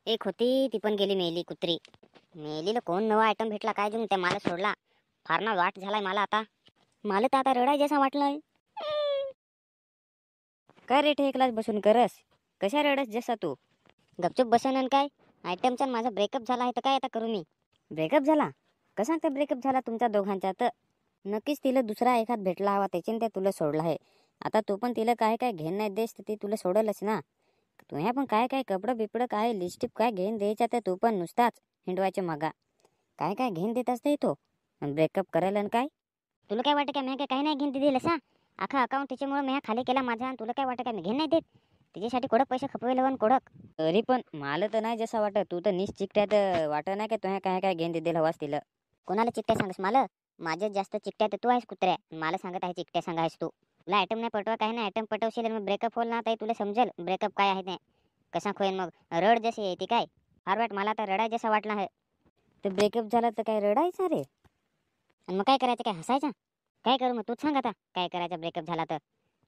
एक होती ती पण गेली मेली कुत्री. मेलीला कोण नवा आयटम भेटला काय जून त्या मला सोडला. फार ना वाट झालाय मला आता. मला तर आता रडाय जसा वाटलाय. काय रे ठेकलाच बसून करस? कशा रडस जसा तू? गपचूप बसन काय आयटमचा माझा ब्रेकअप झाला आहे तर काय आता करू मी? ब्रेकअप झाला? कसा काय ब्रेकअप झाला तुमच्या दोघांचा? तर नक्कीच तिला दुसरा एखाद भेटला हवा त्याच्याने त्या तुला सोडला आहे. आता तू पण तिला काय काय घेऊन नाही देस तर ती तुला सोडलच ना. तुझ्या पण काय काय कपडं बिपडं काय लिपस्टिक काय घेऊन द्यायच्या तर तू पण नुसताच हिंडवायच्या मागा. काय काय घेऊन देत असते तो ब्रेकअप करायला आणि काय? तुला काय वाटतं काय मी काय काही नाही घेऊन दिलं सा? अख्खा अकाउंट त्याच्यामुळे मी खाली केला माझा आणि तुला काय वाटतं काय मी घेऊन नाही देत? त्याच्यासाठी कोडक पैसे खपवेल वन कोडक. तरी पण मला तर नाही जसं वाटत. तू तर चिकट्यात वाटत नाही का तुझ्या काय काय घेऊन दिलं हवास तिला. कोणाला चिकट्या सांगस मला? माझ्यात जास्त चिकट्या तर तू आहेस कुत्र्या. मला सांगत आहे चिकट्या सांगायस तू. तुला आयटम नाही पटवा काही नाही आयटम पटवशील मग ब्रेकअप होईल ना ताई तुला समजेल ब्रेकअप काय आहे ते. कसा खोईन मग रड जशी येते काय? फार वाट मला तर रडाय जसा वाटला आहे. ते ब्रेकअप झाला तर काय रडायचं रे? आणि मग काय करायचं काय हसायचं? काय करू मग तूच सांग आता काय करायचं ब्रेकअप झाला तर?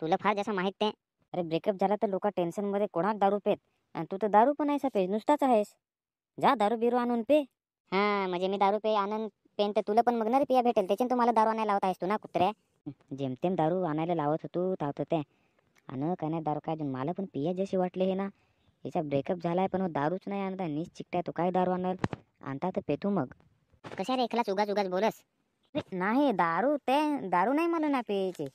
तुला फार जसं माहित ते. अरे ब्रेकअप झाला तर लोक टेन्शनमध्ये कोणाक दारू पेत आणि तू तर दारू पण आहेस पेज नुसताच आहेस. जा दारू बिरू आणून पे. हां म्हणजे मी दारू पे आणून पेन तर तुला पण मग ना रे पिया भेटेल त्याच्याने तुम्हाला दारू आणायला लावत आहेस तू ना कुत्र्या. जेमतेम दारू आणायला लावत होतो तावत ते आणि काय नाही दारू काय मला पण पिया जशी वाटले हे ना. हिचा ब्रेकअप झालाय पण दारूच नाही आणता नीच चिकटाय तो काय दारू आणणार आणता तर पेतू मग. कशा रे एकलाच उगाच उगाच बोलस? नाही दारू ते दारू नाही मला ना प्यायची.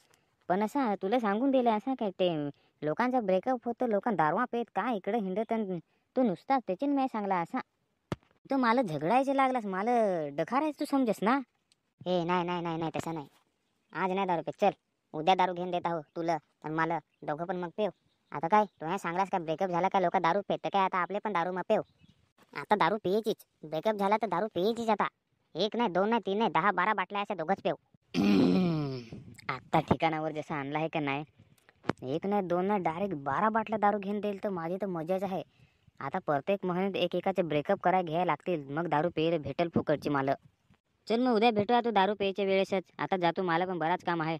पण असं तुला सांगून दिलं असं काय ते लोकांचा ब्रेकअप होतो लोक दारू पेत काय इकडे हिंडत तू नुसता त्याच्याने मी सांगला असा. तू मला झगडायचे लागलास मला डखारायच तू समजस ना. हे नाही नाही नाही नाही तसं नाही. आज नाही दारू पेत चल. उद्या दारू घेऊन देत आहो तुला आणि मला दोघं पण मग पेव. आता काय तू सांगलास का ब्रेकअप झाला का लोक दारू पेत काय आता आपले पण दारू मग पेव. आता दारू पियचीच. ब्रेकअप झाला तर दारू पियचीच आता. एक नाही दोन नाही तीन नाही 10-12 बाटल्या अशा दोघंच पेव. आता ठिकाणावर जसं आणला आहे का नाही. एक नाही दोन नाही डायरेक्ट 12 बाटल्या दारू घेऊन देईल तर माझी तर मजाच आहे. आता प्रत्येक महिन्यात एकेकाचे ब्रेकअप करायला घ्यायला लागतील मग दारू प्यायला भेटेल फुकटची मला. चल मग उद्या भेटू तू दारू प्यायच्या वेळेसच. आता जातो मला पण बराच काम आहे.